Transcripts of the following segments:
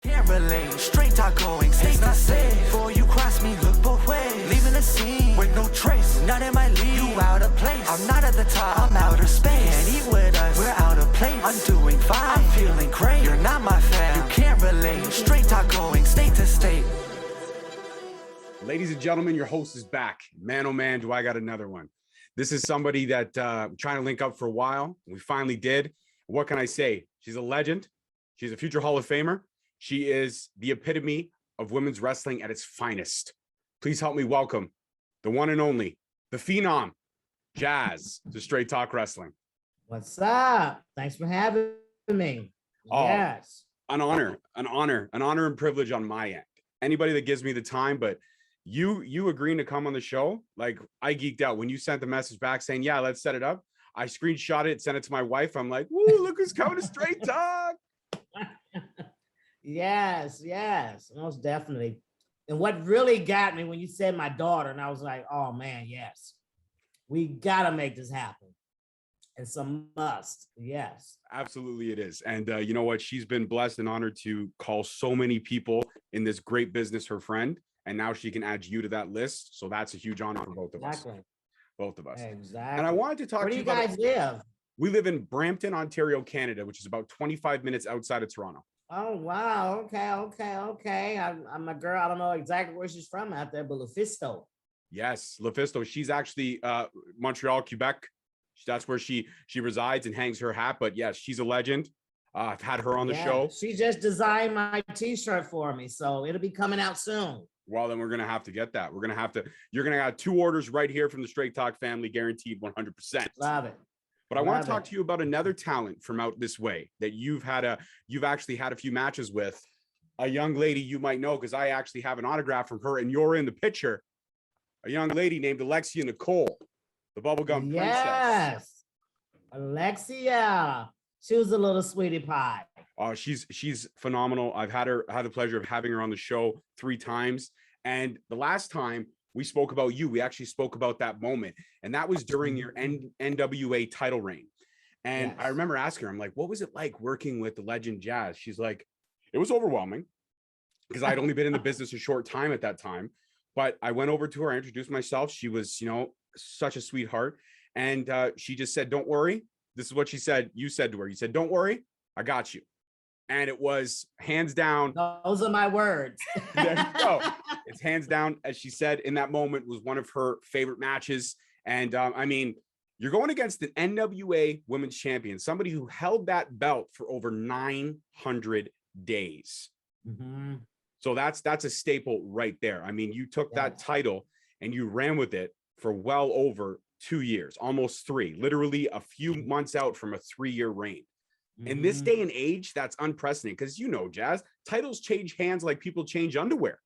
Can't relate, straight talk going, stays not safe. Before you cross me, look both ways. Leaving the scene with no trace, none in my league. You out of place, I'm not at the top, I'm outer space. Can't eat with us, we're out of place. I'm doing fine, I'm feeling great. You're not my fan, you can't relate. Straight talk going, state to state. Ladies and gentlemen, your host is back. Man, oh man, do I got another one. This is somebody that I'm trying to link up for a while. We finally did. What can I say? She's a legend. She's a future Hall of Famer. She is the epitome of women's wrestling at its finest. Please help me welcome the one and only, the Phenom, Jazz, to Straight Talk Wrestling. What's up? Thanks for having me. Yes. An honor and privilege on my end. Anybody that gives me the time, but you agreeing to come on the show, like I geeked out when you sent the message back saying, yeah, let's set it up. I screenshot it, sent it to my wife. I'm like, woo, look who's coming to Straight Talk. Yes, most definitely. And what really got me when you said my daughter, and I was like, oh man, yes, we gotta make this happen. It's a must. Yes, absolutely it is. And you know what? She's been blessed and honored to call so many people in this great business her friend, and now she can add you to that list. So that's a huge honor for both of us. Both of us. Exactly. And I wanted to talk to you about. Where do you guys live? We live in Brampton, Ontario, Canada, which is about 25 minutes outside of Toronto. Oh, wow. Okay. I'm a girl. I don't know exactly where she's from out there, but Lufisto. Yes, Lufisto. She's actually Montreal, Quebec. That's where she resides and hangs her hat. But yes, she's a legend. I've had her on the show. She just designed my t-shirt for me, so it'll be coming out soon. Well, then we're going to have to get that. You're going to have 2 orders right here from the Straight Talk family, guaranteed 100%. Love it. But I want to talk to you about another talent from out this way that you've actually had a few matches with. A young lady you might know, because I actually have an autograph from her and you're in the picture. A young lady named Alexia Nicole, the bubblegum princess. Yes, Alexia. She was a little sweetie pie. She's phenomenal. I've had the pleasure of having her on the show 3 times. And the last time we spoke about you, we actually spoke about that moment. And that was during your NWA title reign. And yes. I remember asking her, I'm like, what was it like working with the legend Jazz? She's like, it was overwhelming because I'd only been in the business a short time at that time. But I went over to her, I introduced myself. She was, such a sweetheart. And she just said, don't worry. This is what she said. You said to her, you said, don't worry, I got you. And it was hands down. Those are my words. There you go. It's hands down, as she said, in that moment was one of her favorite matches. And I mean, you're going against an NWA women's champion, somebody who held that belt for over 900 days. Mm-hmm. So that's a staple right there. I mean, you took that title and you ran with it for well over 2 years, almost 3, literally a few months out from a 3-year reign. In this day and age, that's unprecedented because Jazz, titles change hands like people change underwear.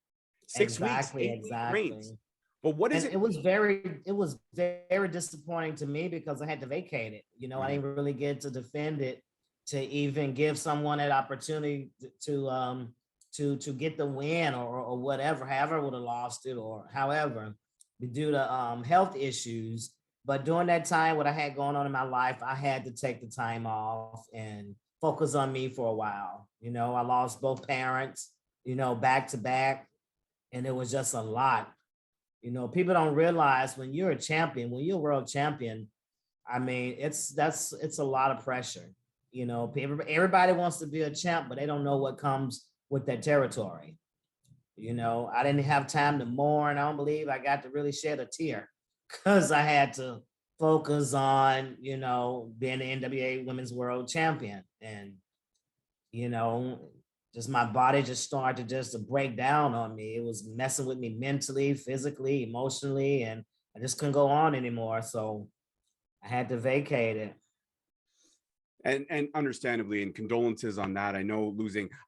6 weeks, 8 reigns. But what is it? It was very disappointing to me because I had to vacate it. I didn't really get to defend it, to even give someone that opportunity to get the win or whatever. However, I would have lost it or however, due to health issues. But during that time, what I had going on in my life, I had to take the time off and focus on me for a while. I lost both parents, back to back, and it was just a lot. People don't realize when you're a champion, when you're a world champion, I mean, it's a lot of pressure. Everybody wants to be a champ, but they don't know what comes with that territory. I didn't have time to mourn. I don't believe I got to really shed a tear, because I had to focus on, being the NWA Women's World Champion. And, just my body just started to break down on me. It was messing with me mentally, physically, emotionally, and I just couldn't go on anymore. So I had to vacate it. And understandably, and condolences on that. I know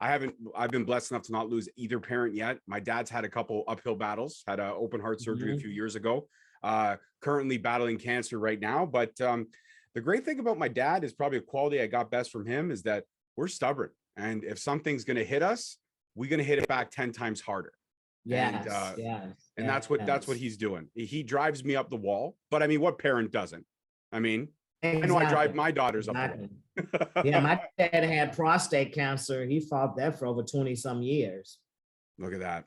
I've been blessed enough to not lose either parent yet. My dad's had a couple uphill battles, had an open heart surgery a few years ago. Currently battling cancer right now. But the great thing about my dad is probably a quality I got best from him is that we're stubborn. And if something's going to hit us, we're going to hit it back 10 times harder. Yes, that's what he's doing. He drives me up the wall. But I mean, what parent doesn't? I mean, I know I drive exactly. my daughters up Exactly. the Yeah, road. my dad had prostate cancer. He fought that for over 20 some years. Look at that.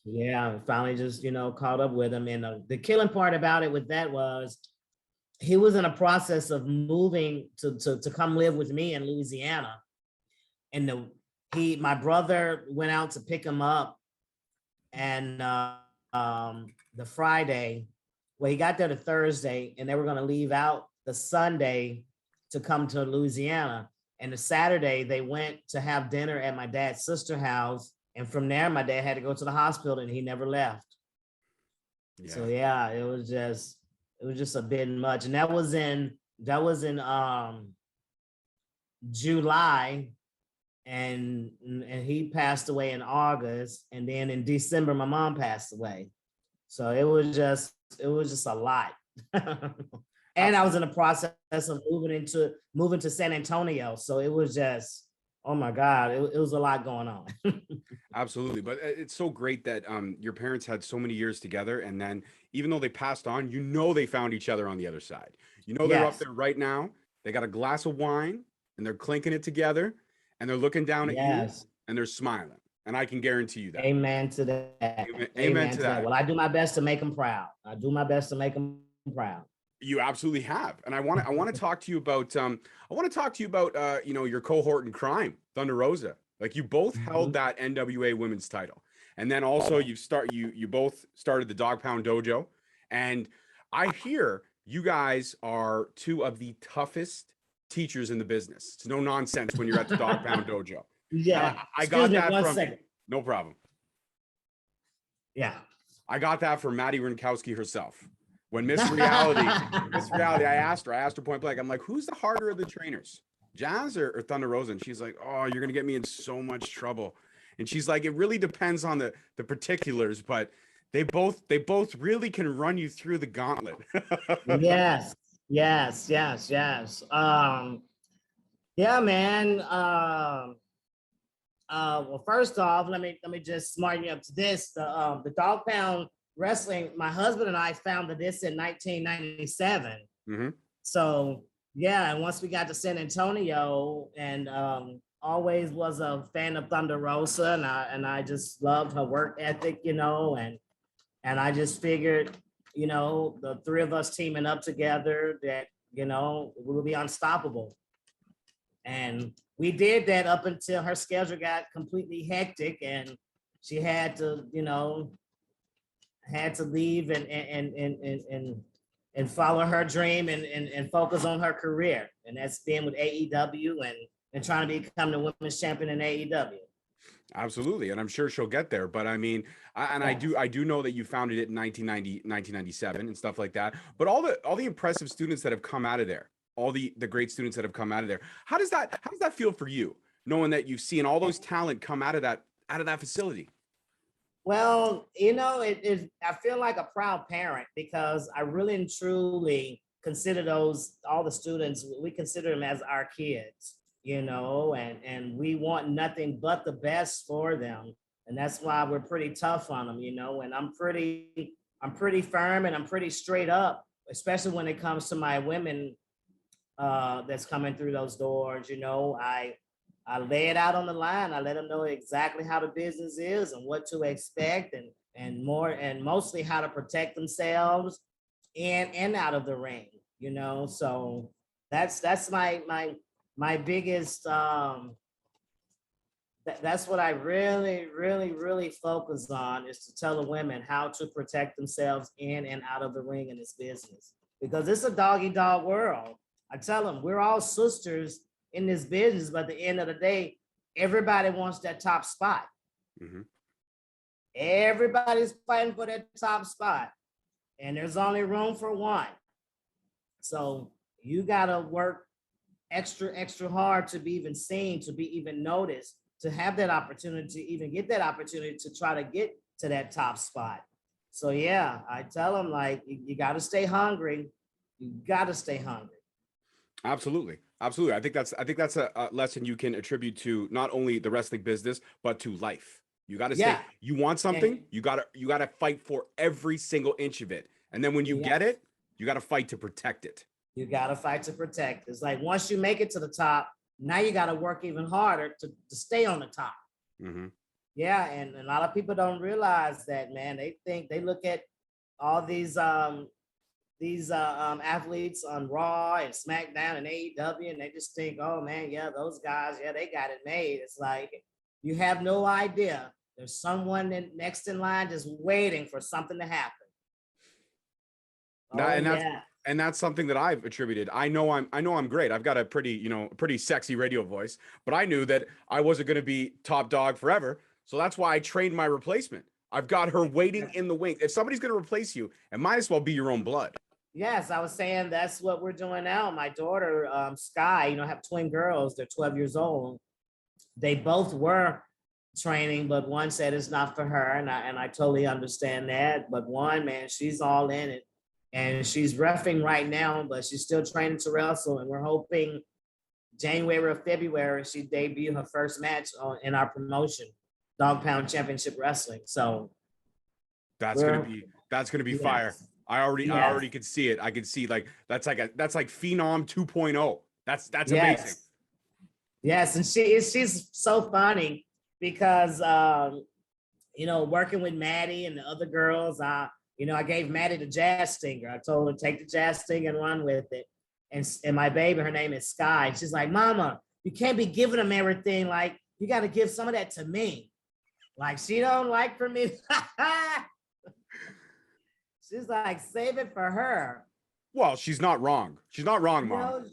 Yeah, finally just, caught up with him. And the killing part about it with that was he was in a process of moving to come live with me in Louisiana. And my brother went out to pick him up, and the Friday, well, he got there the Thursday, and they were going to leave out the Sunday to come to Louisiana. And the Saturday, they went to have dinner at my dad's sister's house. And from there, my dad had to go to the hospital, and he never left. Yeah. So yeah, it was just a bit much. And that was in July, and he passed away in August, and then in December my mom passed away. So it was just a lot. And I was in the process of moving to San Antonio, so it was just, oh my God, it was a lot going on. Absolutely. But it's so great that your parents had so many years together, and then even though they passed on, they found each other on the other side. They're up Yes. there right now. They got a glass of wine and they're clinking it together, and they're looking down at you Yes. and they're smiling. And I can guarantee you that. Amen to that. Amen to that. Well, I do my best to make them proud. I do my best to make them proud. You absolutely have. And I want to talk to you about your cohort in crime, Thunder Rosa. Like, you both held that NWA women's title. And then also you both started the Dogg Pound Dojo. And I hear you guys are two of the toughest teachers in the business. It's no nonsense when you're at the Dogg Pound Dojo. Yeah. I got that one from second. no problem. Yeah. I got that from Maddie Rinkowski herself. When Miss Reality, I asked her point blank, I'm like, who's the harder of the trainers, Jazz or Thunder Rosa? And she's like, oh, you're gonna get me in so much trouble. And she's like, it really depends on the particulars, but they both really can run you through the gauntlet. Yes. Yeah, man. Well, first off, let me just smarten you up to this. The Dogg Pound Wrestling, my husband and I founded this in 1997. Mm-hmm. So yeah, and once we got to San Antonio, and always was a fan of Thunder Rosa, and I just loved her work ethic, and I just figured, the three of us teaming up together, that we will be unstoppable. And we did that up until her schedule got completely hectic, and she had to, leave and follow her dream and focus on her career. And that's been with AEW and trying to become the women's champion in AEW. Absolutely. And I'm sure she'll get there. But I mean, I do know that you founded it in 1997 and stuff like that. But all the impressive students that have come out of there, all the great students that have come out of there, how does that feel for you, knowing that you've seen all those talent come out of that facility? Well, I feel like a proud parent, because I really and truly consider all the students, we consider them as our kids, and we want nothing but the best for them. And that's why we're pretty tough on them, and I'm pretty firm, and I'm pretty straight up, especially when it comes to my women that's coming through those doors. I lay it out on the line. I let them know exactly how the business is and what to expect, and mostly how to protect themselves in and out of the ring, So that's my biggest, that's what I really, really, really focus on, is to tell the women how to protect themselves in and out of the ring in this business, because it's a dog-eat-dog world. I tell them we're all sisters in this business, but at the end of the day, everybody wants that top spot. Mm-hmm. Everybody's fighting for that top spot, and there's only room for one. So you gotta work extra hard to be even seen, to be even noticed, to have that opportunity, even get that opportunity to try to get to that top spot. So yeah, I tell them, like, you gotta stay hungry. You gotta stay hungry. Absolutely. I think that's a lesson you can attribute to not only the wrestling business, but to life. You got to say, you want something, you got to fight for every single inch of it. And then when you get it, you got to fight to protect it. You got to fight to protect. It's like once you make it to the top, now you got to work even harder to stay on the top. Mm-hmm. Yeah, and a lot of people don't realize that, man. They look at all these athletes on Raw and SmackDown and AEW, and they just think, oh man, yeah, those guys, yeah, they got it made. It's like you have no idea. There's someone next in line just waiting for something to happen. And that's something that I've attributed. I know I'm great. I've got a pretty sexy radio voice, but I knew that I wasn't going to be top dog forever. So that's why I trained my replacement. I've got her waiting in the wings. If somebody's going to replace you, it might as well be your own blood. Yes, I was saying that's what we're doing now. My daughter, Sky, I have twin girls. They're 12 years old. They both were training, but one said it's not for her, and I totally understand that. But one, man, she's all in it, and she's reffing right now, but she's still training to wrestle, and we're hoping January or February she debut her first match in our promotion, Dogg Pound Championship Wrestling. So that's gonna be yes. fire. I already could see it. I could see that's like Phenom 2.0. That's amazing. Yes, and she's so funny because working with Maddie and the other girls, I gave Maddie the jazz stinger. I told her take the jazz stinger and run with it. And my baby, her name is Sky. And she's like, Mama, you can't be giving them everything. Like, you got to give some of that to me. Like, she don't like for me. She's like, save it for her. Well, she's not wrong. She's not wrong, Mom.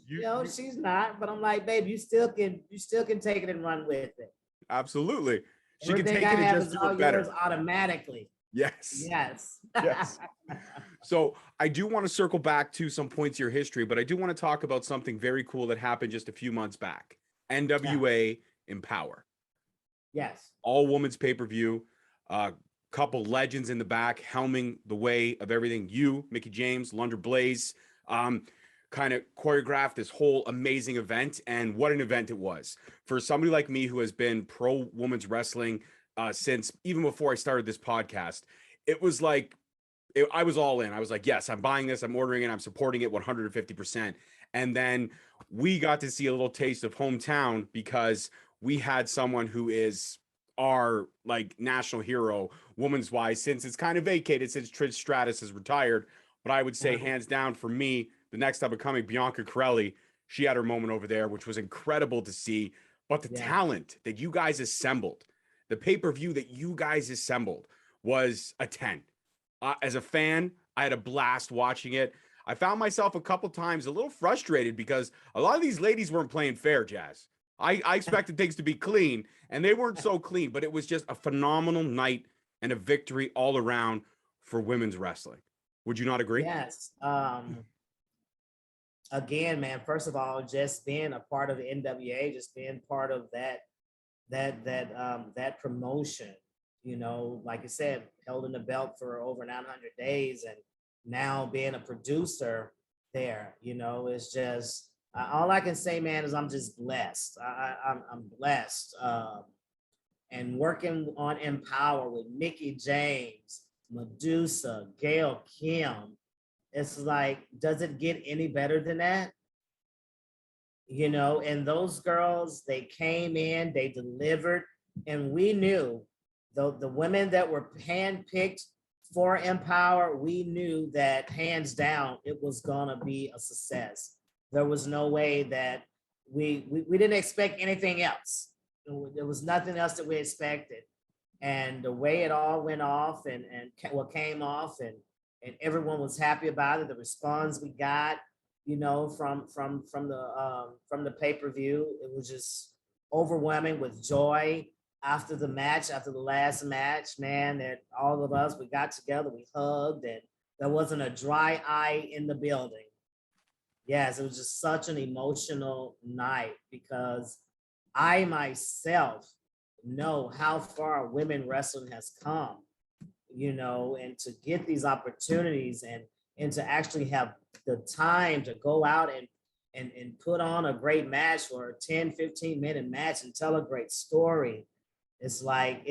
She's not. But I'm like, babe, you still can take it and run with it. Absolutely. She can Everything take it I and have just is do all it better. yours automatically. Yes. Yes. Yes. So I do want to circle back to some points of your history, but I do want to talk about something very cool that happened just a few months back. NWA Empower. Yes. All women's pay-per-view. Couple legends in the back, helming the way of everything. You, Mickie James, Lunder Blaze, kind of choreographed this whole amazing event. And what an event it was. For somebody like me who has been pro women's wrestling since even before I started this podcast, it was like, I was all in. I was like, yes, I'm buying this. I'm ordering it. I'm supporting it 150%. And then we got to see a little taste of hometown because we had someone who is our national hero women's wise, since it's kind of vacated since Trish Stratus is retired. But I would say hands down for me, the next up and coming Bianca Corelli, she had her moment over there, which was incredible to see. But the talent that you guys assembled, the pay-per-view that you guys assembled was a 10. As a fan, I had a blast watching it. I found myself a couple times a little frustrated because a lot of these ladies weren't playing fair, Jazz. I expected things to be clean, and they weren't so clean, but it was just a phenomenal night and a victory all around for women's wrestling. Would you not agree? Yes. Again, man, first of all, just being a part of the NWA, just being part of that promotion, like I said, held in the belt for over 900 days, and now being a producer there, it's just, all I can say, man, is I'm just blessed. I'm blessed. And working on Empower with Mickie James, Medusa, Gail Kim, it's like, does it get any better than that? And those girls, they came in, they delivered, and we knew the women that were handpicked for Empower, we knew that hands down, it was gonna be a success. There was no way that we didn't expect anything else. There was nothing else that we expected. And the way it all went off and what came off and everyone was happy about it. The response we got, from the pay-per-view, it was just overwhelming with joy after the last match, man, that all of us, we got together, we hugged, and there wasn't a dry eye in the building. Yes, it was just such an emotional night because I myself know how far women wrestling has come, and to get these opportunities and to actually have the time to go out and put on a great match or a 10, 15-minute match and tell a great story. It's like,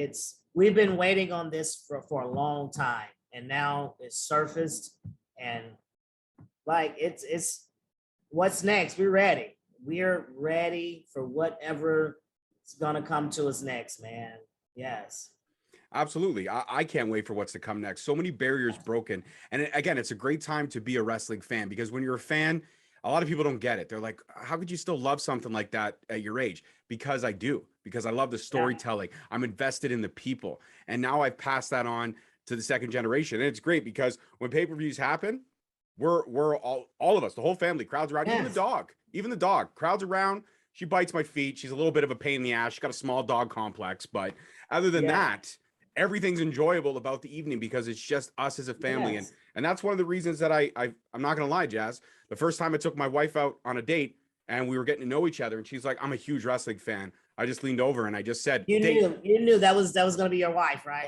we've been waiting on this for a long time, and now it's surfaced, and like it's what's next? We're ready. We're ready for whatever is gonna come to us next, man. Yes. Absolutely. I can't wait for what's to come next. So many barriers broken. And again, it's a great time to be a wrestling fan because when you're a fan, a lot of people don't get it. They're like, how could you still love something like that at your age? Because I do, because I love the storytelling. I'm invested in the people. And now I've passed that on to the second generation. And it's great because when pay-per-views happen, we're all of us, the whole family, crowds around, even the dog, crowds around. She bites my feet. She's a little bit of a pain in the ass. She's got a small dog complex. But other than that, everything's enjoyable about the evening because it's just us as a family. And that's one of the reasons that I'm not going to lie, Jazz. The first time I took my wife out on a date and we were getting to know each other and she's like, I'm a huge wrestling fan. I just leaned over and I just said, you knew that was going to be your wife, right?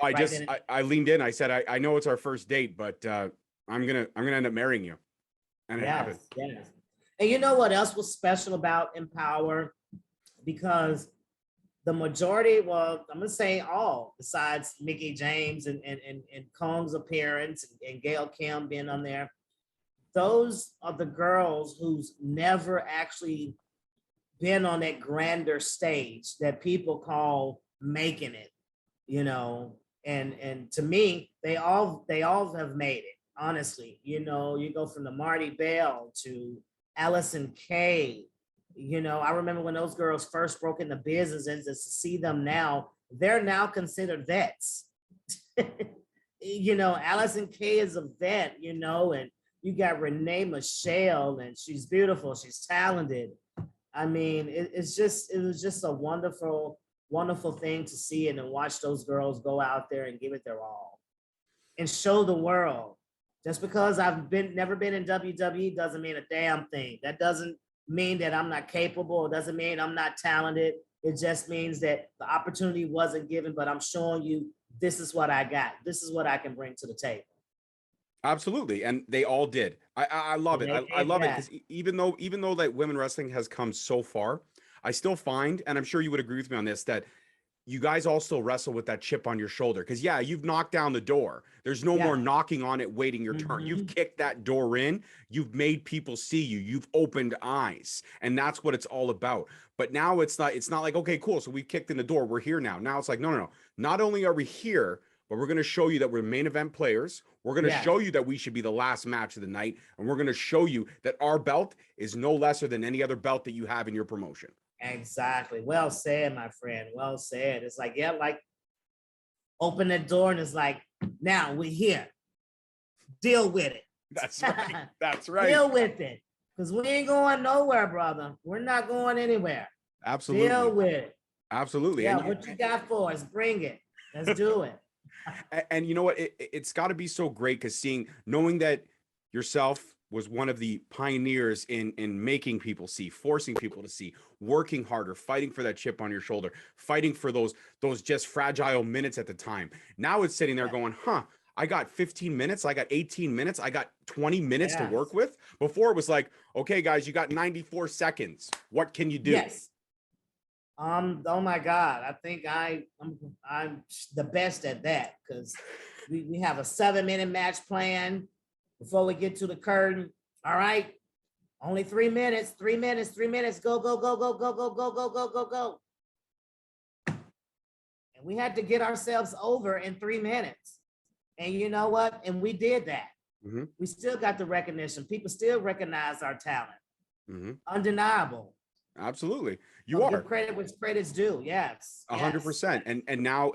I leaned in. I said, I know it's our first date, but I'm going to end up marrying you. And it happened. Yes. And you know what else was special about Empower? Because the majority, well, I'm gonna say all, besides Mickey James and Kong's appearance and Gail Kim being on there, those are the girls who's never actually been on that grander stage that people call making it, you know. And to me, they all have made it, honestly. You know, you go from the Marty Bell to Allison Kay. You know, I remember when those girls first broke into business, and to see them now, they're now considered vets. You know, Allison Kay is a vet, you know, and you got Renee Michelle, and she's beautiful, she's talented. I mean, it was just a wonderful, wonderful thing to see and to watch those girls go out there and give it their all and show the world. Just because I've never been in WWE doesn't mean a damn thing. That doesn't mean that I'm not capable. It doesn't mean I'm not talented. It just means that the opportunity wasn't given, but I'm showing you this is what I got. This is what I can bring to the table. Absolutely. And they all did. I love it. I love it because even though that women wrestling has come so far, I still find, and I'm sure you would agree with me on this, that you guys all still wrestle with that chip on your shoulder. Because you've knocked down the door. There's no more knocking on it, waiting your turn. You've kicked that door in. You've made people see you. You've opened eyes. And that's what it's all about. But now it's not like, okay, cool. So we kicked in the door. We're here now. Now it's like, no. Not only are we here, but we're going to show you that we're main event players. We're going to show you that we should be the last match of the night. And we're going to show you that our belt is no lesser than any other belt that you have in your promotion. Exactly. Well said, my friend. Well said. It's like, like open the door and it's like, now we're here. Deal with it. That's right. That's right. Deal with it. Because we ain't going nowhere, brother. We're not going anywhere. Absolutely. Deal with it. Absolutely. Yeah, what you got for us? Bring it. Let's do it. And you know what? It's got to be so great because knowing that yourself was one of the pioneers in making people see, forcing people to see, working harder, fighting for that chip on your shoulder, fighting for those just fragile minutes at the time. Now it's sitting there going, I got 15 minutes, I got 18 minutes, I got 20 minutes to work with. Before it was like, okay, guys, you got 94 seconds. What can you do? Yes. Oh my God, I think I'm the best at that because we have a 7-minute match plan before we get to the curtain. All right, only 3 minutes. 3 minutes. 3 minutes. Go. And we had to get ourselves over in 3 minutes. And you know what? And we did that. Mm-hmm. We still got the recognition. People still recognize our talent. Mm-hmm. Undeniable. Absolutely. You are. Give credit where credit's due. Yes. 100%. And now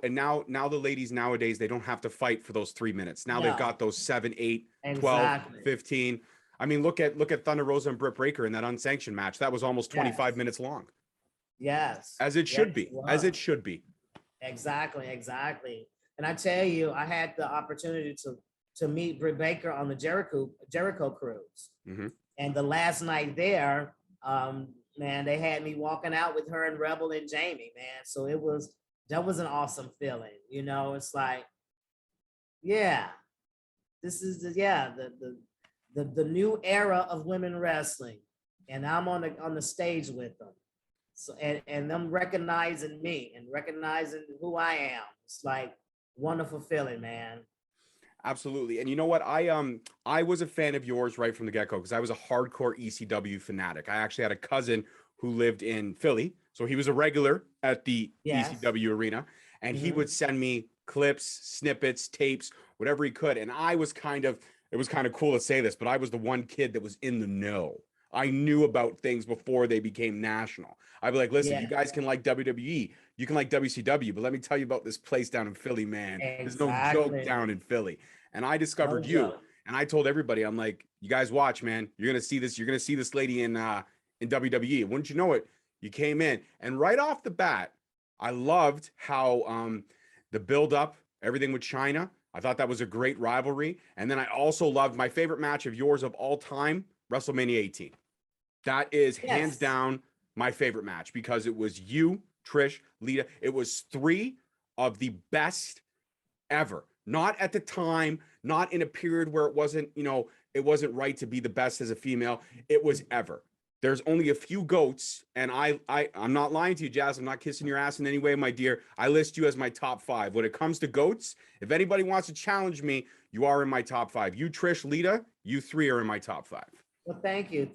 the ladies nowadays, they don't have to fight for those 3 minutes. Now they've got those 7, 8, 12, 15. I mean, look at Thunder Rosa and Britt Baker in that unsanctioned match. That was almost 25 minutes long. Yes. As it should be. As it should be. Exactly. And I tell you, I had the opportunity to meet Britt Baker on the Jericho cruise. Mm-hmm. And the last night there, man, they had me walking out with her and Rebel and Jamie, man. So that was an awesome feeling. You know, it's like, this is the new era of women wrestling. And I'm on the stage with them. So and them recognizing me and recognizing who I am. It's like wonderful feeling, man. Absolutely. And you know what? I was a fan of yours right from the get-go because I was a hardcore ECW fanatic. I actually had a cousin who lived in Philly, so he was a regular at the Yes. ECW arena, and he Mhm. would send me clips, snippets, tapes, whatever he could. And I was kind of, it was kind of cool to say this, but I was the one kid that was in the know. I knew about things before they became national. I'd be like, listen, you Yeah, guys can like WWE, you can like WCW, but let me tell you about this place down in Philly, man. There's no joke exactly. down in Philly. And I No discovered you. joke. And I told everybody, I'm like, you guys watch, man. You're gonna see this. You're gonna see this lady in WWE. Wouldn't you know it? You came in, and right off the bat, I loved how the build up, everything with China. I thought that was a great rivalry. And then I also loved my favorite match of yours of all time, WrestleMania 18. That is hands Yes. down my favorite match because it was you, Trish, Lita. It was three of the best ever. Not at the time, not in a period where it wasn't, it wasn't right to be the best as a female. It was ever. There's only a few goats, and I'm not lying to you, Jazz. I'm not kissing your ass in any way, my dear. I list you as my top five. When it comes to goats, if anybody wants to challenge me, you are in my top five. You, Trish, Lita, you three are in my top five. Well, thank you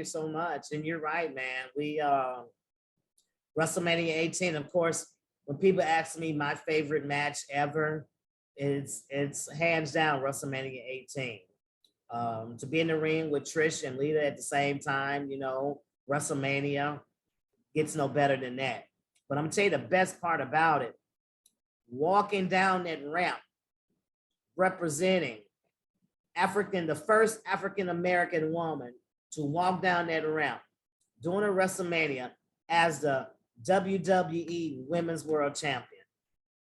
so much. And you're right, man. We WrestleMania 18, of course, when people ask me my favorite match ever, it's hands down WrestleMania 18. To be in the ring with Trish and Lita at the same time, WrestleMania gets no better than that. But I'm gonna tell you the best part about it, walking down that ramp, representing the first African American woman to walk down that ramp during a WrestleMania as the WWE Women's World Champion.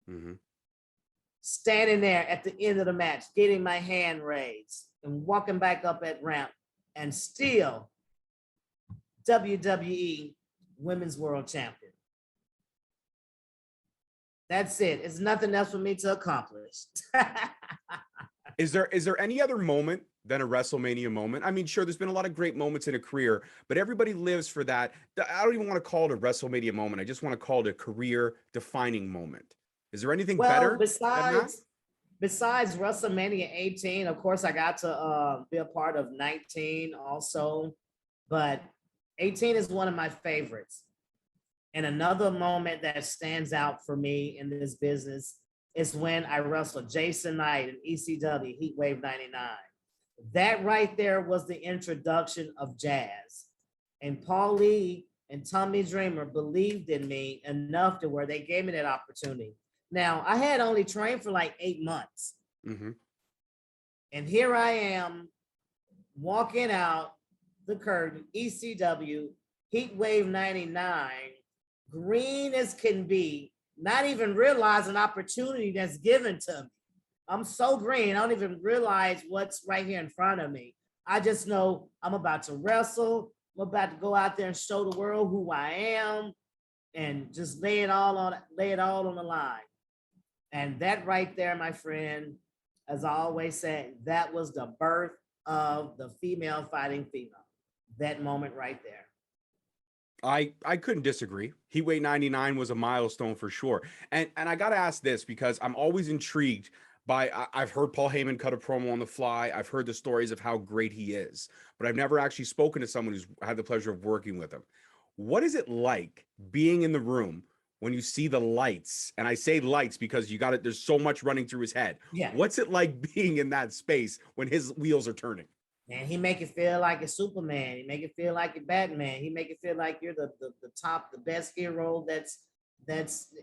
Mm-hmm. Standing there at the end of the match, getting my hand raised and walking back up that ramp, and still WWE Women's World Champion. That's it. It's nothing else for me to accomplish. Is there any other moment than a WrestleMania moment? I mean, sure, there's been a lot of great moments in a career, but everybody lives for that. I don't even want to call it a WrestleMania moment. I just want to call it a career defining moment. Is there anything Well, better than that? besides WrestleMania 18, of course, I got to be a part of 19 also, but 18 is one of my favorites. And another moment that stands out for me in this business is when I wrestled Jason Knight in ECW Heatwave 99. That right there was the introduction of jazz. And Paul Lee and Tommy Dreamer believed in me enough to where they gave me that opportunity. Now, I had only trained for like 8 months. Mm-hmm. And here I am walking out the curtain, ECW, Heatwave 99, green as can be, not even realize an opportunity that's given to me. I'm so green, I don't even realize what's right here in front of me. I just know I'm about to wrestle. I'm about to go out there and show the world who I am and just lay it all on the line. And that right there, my friend, as I always said, that was the birth of the female fighting female. That moment right there. I couldn't disagree. Heatwave 99 was a milestone for sure. And I got to ask this because I'm always intrigued by, I've heard Paul Heyman cut a promo on the fly. I've heard the stories of how great he is, but I've never actually spoken to someone who's had the pleasure of working with him. What is it like being in the room when you see the lights? And I say lights because there's so much running through his head. Yeah. What's it like being in that space when his wheels are turning? And he make it feel like it's Superman. He make it feel like you're Batman. He make it feel like you're the top, the best hero that's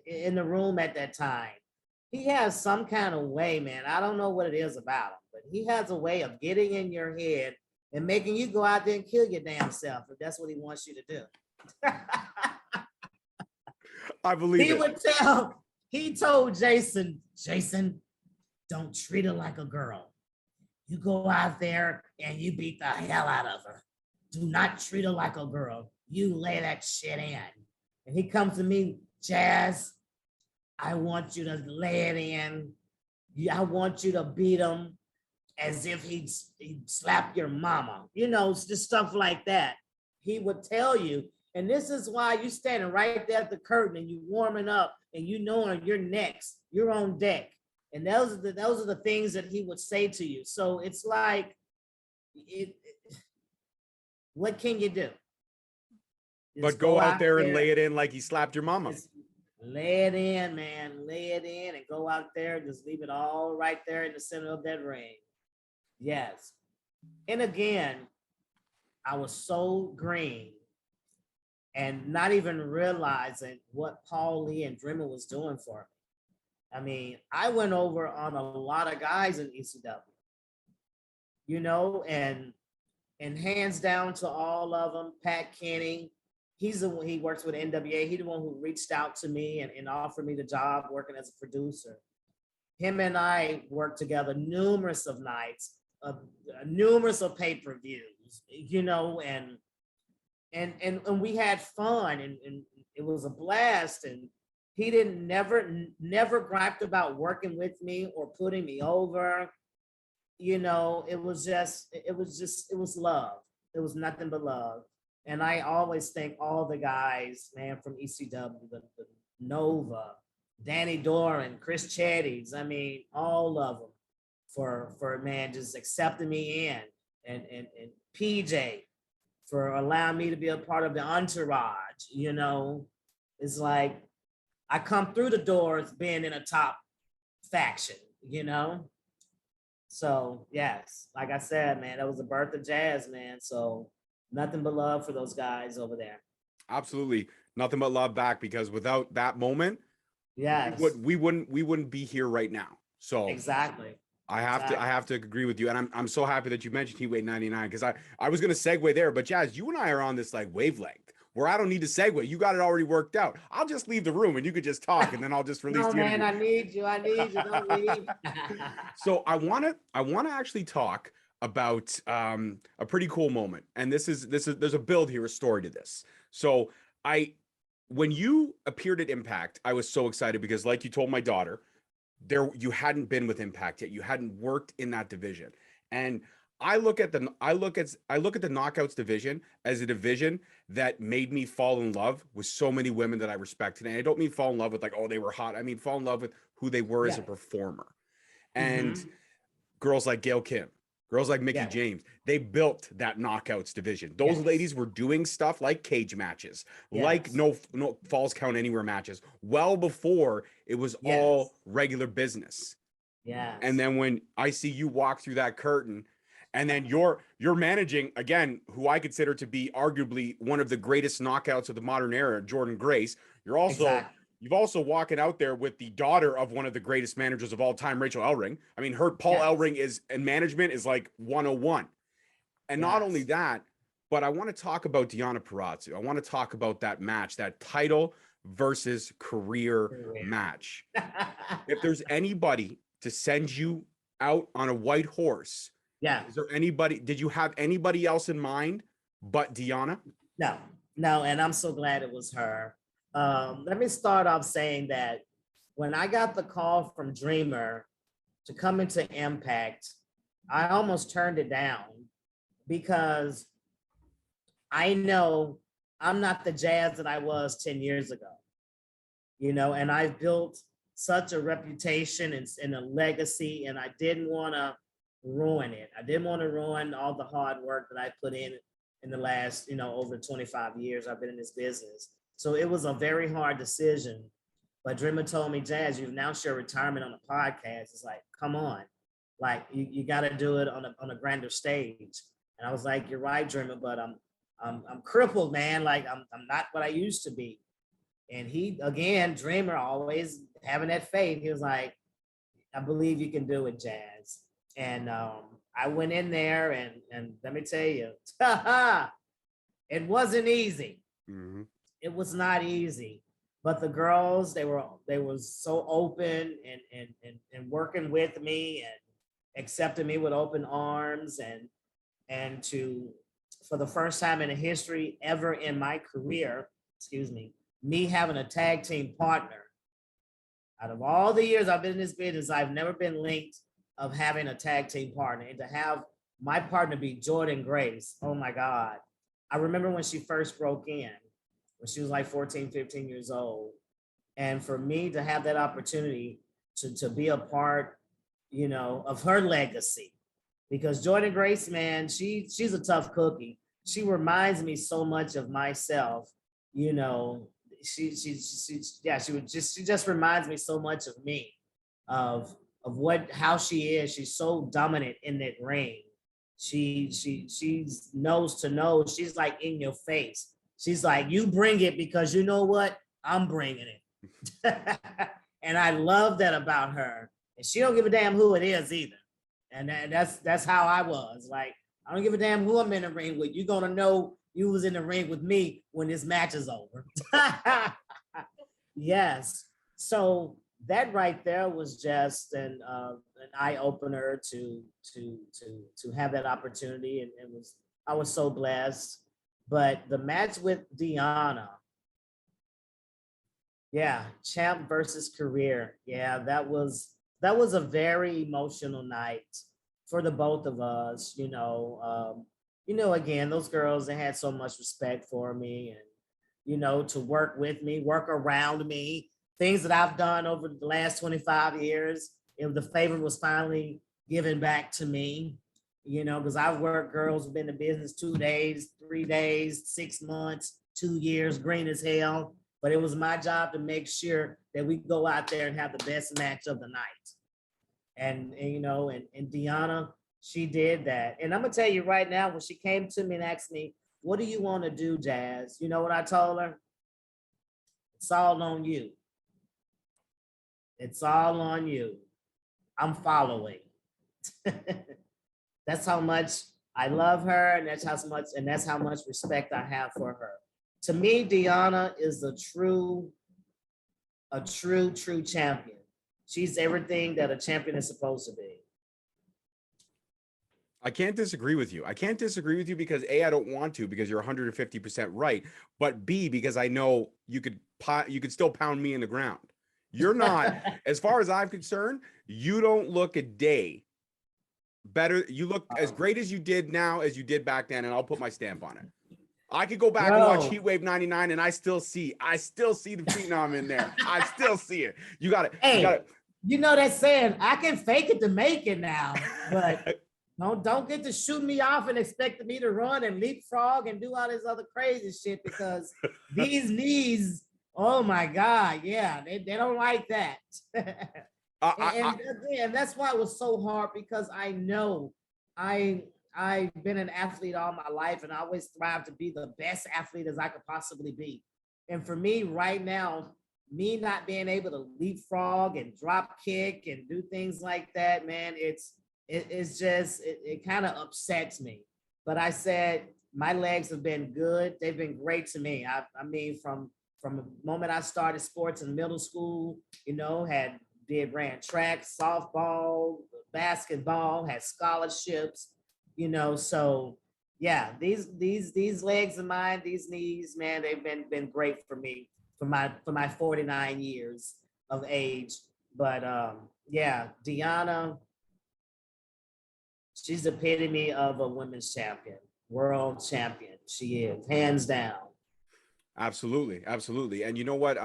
in the room at that time. He has some kind of way, man. I don't know what it is about him, but he has a way of getting in your head and making you go out there and kill your damn self if that's what he wants you to do. I believe he told Jason, don't treat her like a girl. You go out there and you beat the hell out of her. Do not treat her like a girl. You lay that shit in. And he comes to me, Jazz, I want you to lay it in. I want you to beat him as if he'd slap your mama. It's just stuff like that. He would tell you, and this is why you standing right there at the curtain and you warming up and you knowing you're next. You're on deck. And those are the things that he would say to you. So it's like, what can you do? But go out there and lay it in like he slapped your mama. Lay it in, man. Lay it in and go out there and just leave it all right there in the center of that ring. Yes. And again, I was so green and not even realizing what Paul Lee and Dreamer was doing for me. I mean, I went over on a lot of guys in ECW, you know, and hands down to all of them. Pat Kenny, he's the one, he works with NWA. He's the one who reached out to me and offered me the job working as a producer. Him and I worked together numerous of nights, numerous of pay-per-views, you know, and we had fun and it was a blast. And he didn't never griped about working with me or putting me over. You know, it was love. It was nothing but love. And I always thank all the guys, man, from ECW, the Nova, Danny Doran, Chris Chetties, I mean, all of them for man, just accepting me in, and PJ for allowing me to be a part of the entourage. You know, it's like I come through the doors being in a top faction, you know? So yes, like I said, man, that was the birth of jazz, man. So nothing but love for those guys over there. Absolutely. Nothing but love back, because without that moment, yes, we wouldn't be here right now. So exactly. I have to agree with you. And I'm so happy that you mentioned Heatweight 99, because I was going to segue there, but Jazz, you and I are on this like wavelength where I don't need to segue. You got it already worked out. I'll just leave the room and you could just talk, and then I'll just release No, the man, interview. I need you. Don't leave. So I want to actually talk about a pretty cool moment. And this is there's a build here, a story to this. So when you appeared at Impact, I was so excited because, like you told my daughter, you hadn't been with Impact yet. You hadn't worked in that division. And I look at the Knockouts division as a division that made me fall in love with so many women that I respected. And I don't mean fall in love with like, oh, they were hot. I mean, fall in love with who they were as a performer. And girls like Gail Kim, girls like Mickie James, they built that Knockouts division. Those ladies were doing stuff like cage matches, like no falls count anywhere matches, well before it was all regular business. Yeah. And then when I see you walk through that curtain, and then you're managing, again, who I consider to be arguably one of the greatest knockouts of the modern era, Jordan Grace. You've also walking out there with the daughter of one of the greatest managers of all time, Rachel Ellering. I mean, Paul Ellering is, and management is like 101. And not only that, but I want to talk about Deonna Purrazzo. I want to talk about that match, that title versus career match. If there's anybody to send you out on a white horse, is there anybody, did you have anybody else in mind but Deonna? No, and I'm so glad it was her. Let me start off saying that when I got the call from Dreamer to come into Impact, I almost turned it down because I know I'm not the Jazz that I was 10 years ago, you know, and I've built such a reputation and a legacy, and I didn't want to ruin it. I didn't want to ruin all the hard work that I put in the last, you know, over 25 years I've been in this business. So it was a very hard decision. But Dreamer told me, Jazz, you've announced your retirement on the podcast. It's like, come on, like you got to do it on a grander stage. And I was like, you're right, Dreamer, but I'm crippled, man. Like I'm not what I used to be. And he, again, Dreamer, always having that faith. He was like, I believe you can do it, Jazz. And I went in there and let me tell you, it wasn't easy. Mm-hmm. It was not easy, but the girls, they were so open and working with me and accepting me with open arms and for the first time in the history ever in my career, me having a tag team partner. Out of all the years I've been in this business, I've never been linked of having a tag team partner, and to have my partner be Jordan Grace. Oh my God. I remember when she first broke in, when she was like 14, 15 years old. And for me to have that opportunity to be a part, of her legacy. Because Jordan Grace, man, she's a tough cookie. She reminds me so much of myself. She just reminds me so much of me, of how she is. She's so dominant in that ring. She's nose to nose. She's like in your face. She's like, you bring it because you know what? I'm bringing it. And I love that about her. And she don't give a damn who it is either. And that's how I was. Like, I don't give a damn who I'm in the ring with. You're gonna know you was in the ring with me when this match is over. Yes. So that right there was just an eye opener to have that opportunity, and I was so blessed. But the match with Deonna, yeah, champ versus career, yeah, that was a very emotional night for the both of us. Again, those girls, they had so much respect for me, and to work with me, work around me, things that I've done over the last 25 years. If the favor was finally given back to me, because I've worked girls who've been in business 2 days, 3 days, 6 months, 2 years, green as hell. But it was my job to make sure that we go out there and have the best match of the night. And Deonna, she did that. And I'm gonna tell you right now, when she came to me and asked me, what do you want to do, Jazz? You know what I told her? It's all on you. It's all on you. I'm following. That's how much I love her, and that's how much respect I have for her. To me, Deonna is a true champion. She's everything that a champion is supposed to be. I can't disagree with you. I can't disagree with you because A, I don't want to, because you're 150% right. But B, because I know you could still pound me in the ground. You're not, as far as I'm concerned, you don't look a day better. You look as great as you did now as you did back then, and I'll put my stamp on it. I could go back and watch Heatwave 99 and I still see the Phenom in there. I still see it. You got it. Hey, you know that saying, I can fake it to make it now, but don't get to shoot me off and expect me to run and leapfrog and do all this other crazy shit, because these knees, oh my God, yeah, they don't like that. And that's why it was so hard, because I know I've been an athlete all my life, and I always strive to be the best athlete as I could possibly be. And for me right now, me not being able to leapfrog and drop kick and do things like that, man, it kind of upsets me. But I said, my legs have been good. They've been great to me. I mean, from the moment I started sports in middle school, ran track, softball, basketball, had scholarships, so yeah, these legs of mine, these knees, man, they've been great for me for my 49 years of age. But yeah, Deonna, she's the epitome of a women's champion, world champion. She is, hands down. Absolutely. And you know what?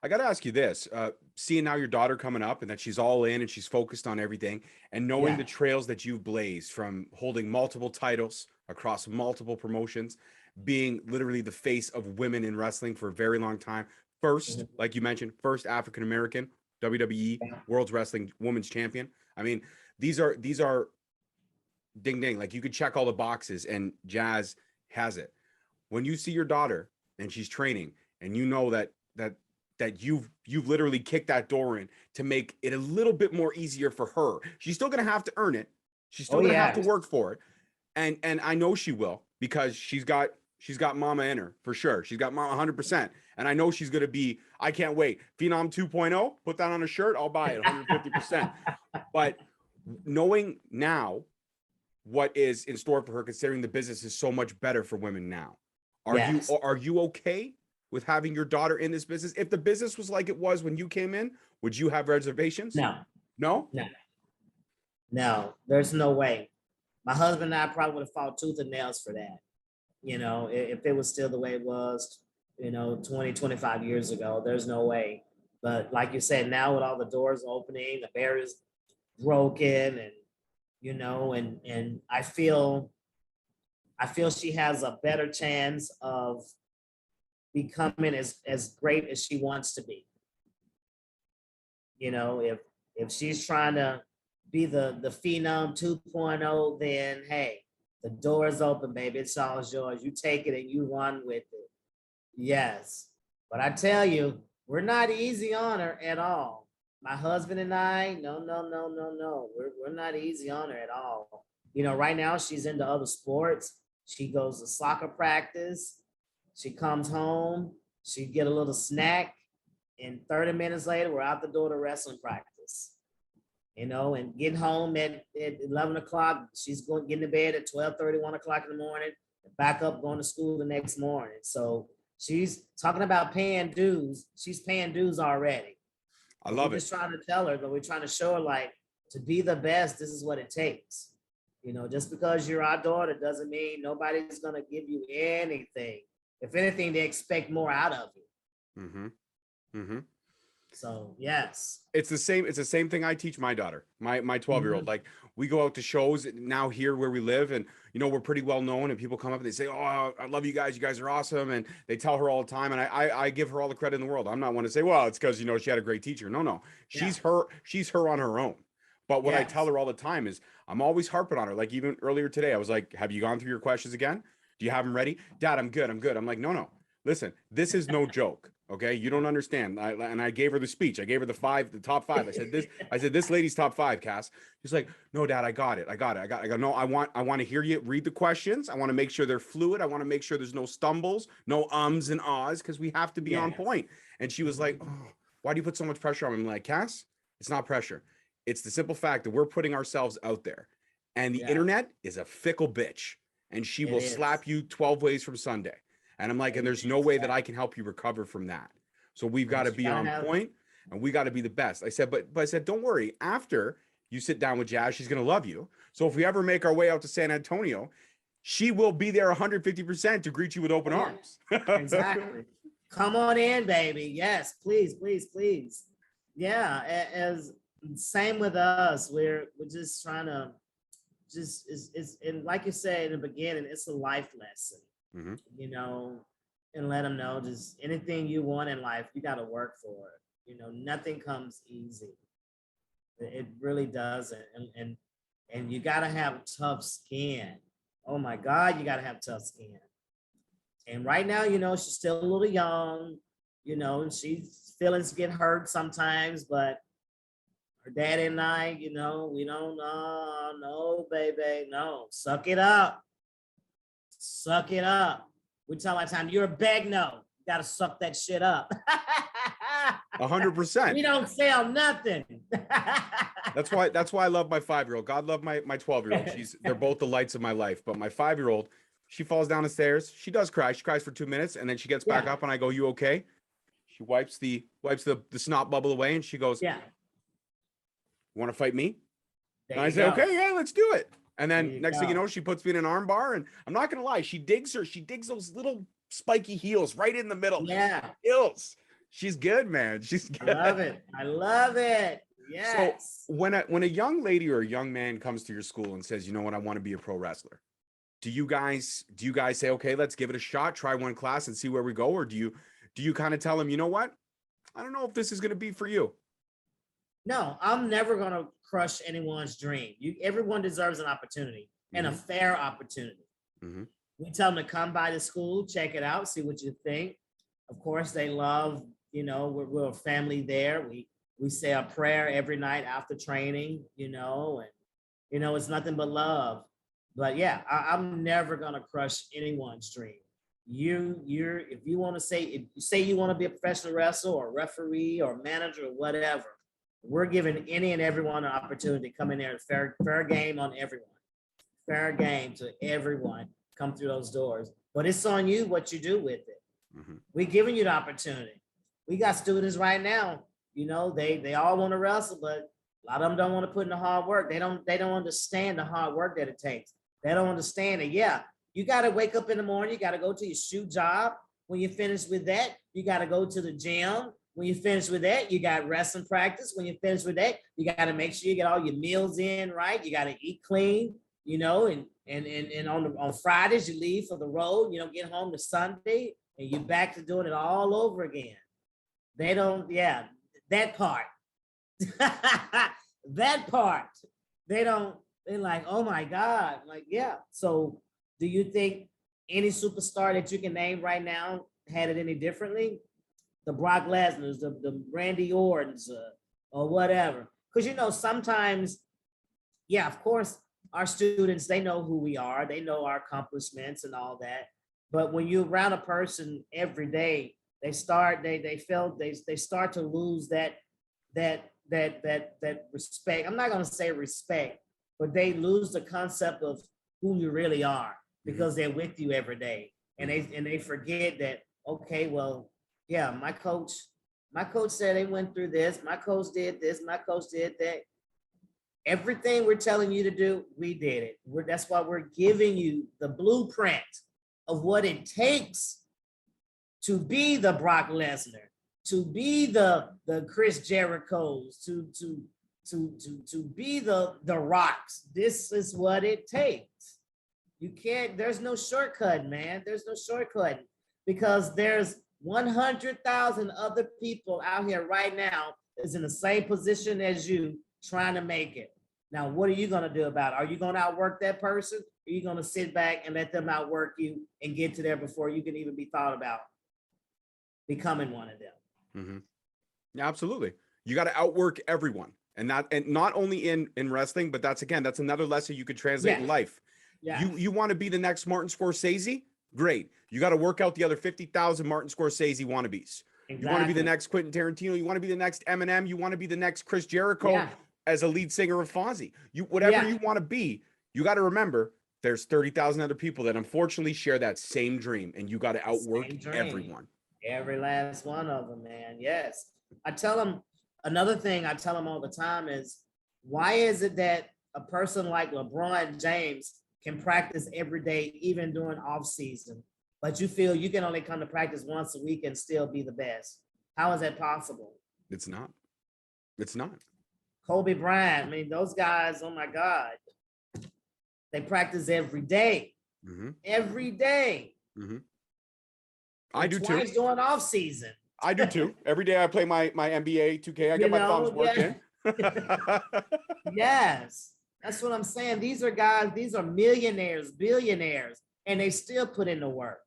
I got to ask you this, seeing now your daughter coming up and that she's all in and she's focused on everything, and knowing the trails that you've blazed from holding multiple titles across multiple promotions, being literally the face of women in wrestling for a very long time. First, like you mentioned, first African-American WWE World's Wrestling Women's Champion. I mean, these are ding, ding. Like, you could check all the boxes, and Jazz has it. When you see your daughter and she's training, and you know that you've literally kicked that door in to make it a little bit more easier for her. She's still going to have to earn it. She's still going to have to work for it. And I know she will, because she's got mama in her for sure. She's got mama 100%. And I know she's going to be, I can't wait. Phenom 2.0, put that on a shirt. I'll buy it 150%. But knowing now what is in store for her, considering the business is so much better for women now, are you okay with having your daughter in this business? If the business was like it was when you came in, would you have reservations? No, there's no way. My husband and I probably would have fought tooth and nails for that. If it was still the way it was, 20, 25 years ago, there's no way. But like you said, now with all the doors opening, the barriers broken, and and I feel she has a better chance of becoming as great as she wants to be. If she's trying to be the Phenom 2.0, then hey, the door is open, baby. It's all yours. You take it and you run with it. Yes. But I tell you, we're not easy on her at all. My husband and I, no, no, no, no, no. We're not easy on her at all. Right now she's into other sports. She goes to soccer practice. She comes home. She get a little snack. And 30 minutes later, we're out the door to wrestling practice. And getting home at 11 o'clock. She's getting to bed at 12:30, 1 o'clock in the morning, and back up going to school the next morning. So she's talking about paying dues. She's paying dues already. I love it. We're just trying to tell her, but we're trying to show her, like, to be the best, this is what it takes. Just because you're our daughter doesn't mean nobody's going to give you anything. If anything, they expect more out of you. Mm-hmm. Mm-hmm. So yes, it's the same thing I teach my daughter, my 12-year-old. Like, we go out to shows now here where we live, and we're pretty well known, and people come up and they say, oh, I love you guys are awesome, and they tell her all the time, and I give her all the credit in the world. I'm not one to say, well, it's because she had a great teacher. No, she's her on her own. But what I tell her all the time is, I'm always harping on her. Like, even earlier today, I was like, have you gone through your questions again? Do you have them ready? Dad, I'm good. I'm like, no, listen, this is no joke. Okay, you don't understand. I gave her the speech. I gave her the top five. I said this lady's top five, Cass. She's like, no, Dad, I got it. I go, no, I want to hear you read the questions. I want to make sure they're fluid. I want to make sure there's no stumbles, no ums and ahs, because we have to be on point. And she was like, oh, why do you put so much pressure on me? I'm like, Cass, it's not pressure. It's the simple fact that we're putting ourselves out there. And the internet is a fickle bitch. And she will slap you 12 ways from Sunday. And I'm like, and there's no way that I can help you recover from that. So we've got to be on point, and we got to be the best. I said, but I said, don't worry. After you sit down with Jazz, she's going to love you. So if we ever make our way out to San Antonio, she will be there 150% to greet you with open arms. Exactly. Come on in, baby. Yes, please, please, please. Yeah. As same with us. We're just trying to and like you said in the beginning, it's a life lesson. Mm-hmm. And let them know, just anything you want in life, you got to work for it. Nothing comes easy. It really doesn't. And you got to have tough skin. Oh my God, you got to have tough skin. And right now, she's still a little young, and she's feelings get hurt sometimes, but her daddy and I, we don't know, no, baby, no, suck it up. Suck it up. We tell my time, you're a bag no. You gotta suck that shit up. 100%. We don't sell nothing. That's why I love my 5-year-old. God love my 12-year-old. They're both the lights of my life. But my 5-year-old, she falls down the stairs. She does cry. She cries for 2 minutes, and then she gets back up, and I go, you okay? She wipes the snot bubble away, and she goes, yeah. You want to fight me? And I say, okay, yeah, let's do it. And then next thing you know, she puts me in an arm bar, and I'm not gonna lie, she digs those little spiky heels right in the middle. Yeah. Heels. She's good, man. She's good. I love it. Yes. So when a young lady or a young man comes to your school and says, you know what, I want to be a pro wrestler, do you guys say, okay, let's give it a shot, try one class and see where we go? Or do you kind of tell them, you know what, I don't know if this is gonna be for you? No, I'm never going to crush anyone's dream. Everyone deserves an opportunity and a fair opportunity. Mm-hmm. We tell them to come by the school, check it out, see what you think. Of course, they love, we're a family there. We say a prayer every night after training, and, it's nothing but love. But yeah, I'm never going to crush anyone's dream. If you want to say you want to be a professional wrestler or referee or manager or whatever, we're giving any and everyone an opportunity to come in there. Fair game on everyone. Fair game to everyone. Come through those doors. But it's on you what you do with it. Mm-hmm. We're giving you the opportunity. We got students right now, they all want to wrestle, but a lot of them don't want to put in the hard work. They don't understand the hard work that it takes. They don't understand it. Yeah, you got to wake up in the morning. You got to go to your shoe job. When you finish with that, you got to go to the gym. when you finish with that, you got wrestling practice. When you finish with that, you got to make sure you get all your meals in right. You got to eat clean, you know, and on Fridays you leave for the road. You don't get home to Sunday, and you're back to doing it all over again. They don't, yeah, that part, that part. They don't. They're like, oh my God, like yeah. So, do you think any superstar that you can name right now had it any differently? The Brock Lesnar's, the Randy Orton's, or whatever. Because you know, sometimes, yeah, of course, our students, they know who we are, they know our accomplishments and all that. But when you're around a person every day, they start to lose that respect. I'm not gonna say respect, but they lose the concept of who you really are because they're with you every day. And they forget that, okay, well, yeah, my coach said they went through this, my coach did this, my coach did that. Everything we're telling you to do, we did it. That's why we're giving you the blueprint of what it takes to be the Brock Lesnar, to be the Chris Jericho's, to be the Rocks. This is what it takes. You can't, there's no shortcut, man. There's no shortcut because there's 100,000 other people out here right now is in the same position as you trying to make it. Now, what are you going to do about it? Are you going to outwork that person? Or are you going to sit back and let them outwork you and get to there before you can even be thought about becoming one of them? Mm-hmm. Yeah, absolutely. You got to outwork everyone. And not only in wrestling, but that's another lesson you could translate in life. Yeah. You want to be the next Martin Scorsese? Great. You got to work out the other 50,000 Martin Scorsese wannabes. Exactly. You want to be the next Quentin Tarantino. You want to be the next Eminem. You want to be the next Chris Jericho as a lead singer of Fonzie. Whatever you want to be, you got to remember there's 30,000 other people that unfortunately share that same dream, and you got to outwork everyone. Every last one of them, man. Yes. I tell them, another thing I tell them all the time is, why is it that a person like LeBron James can practice every day, even during off season, but you feel you can only come to practice once a week and still be the best? How is that possible? It's not. Kobe Bryant, I mean, those guys, oh my God, they practice every day. Mm-hmm. Every day. Mm-hmm. I do too. Twice during off season. I do too. Every day I play my NBA 2K. I get my thumbs working. Yes. That's what I'm saying. These are guys, these are millionaires, billionaires, and they still put in the work.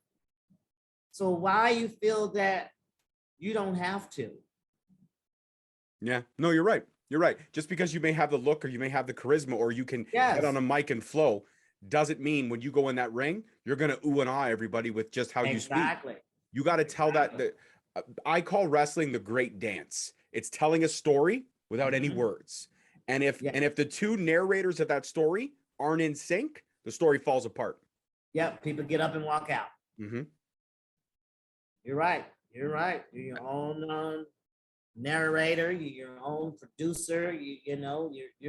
So why you feel that you don't have to? Yeah, no, you're right. You're right. Just because you may have the look or you may have the charisma or you can get on a mic and flow doesn't mean when you go in that ring, you're going to ooh and ah everybody with just how you speak. You got to tell that I call wrestling the great dance. It's telling a story without any words. And if the two narrators of that story aren't in sync, the story falls apart. Yep, people get up and walk out. Mm-hmm. You're right. You're your own narrator. You're your own producer. You're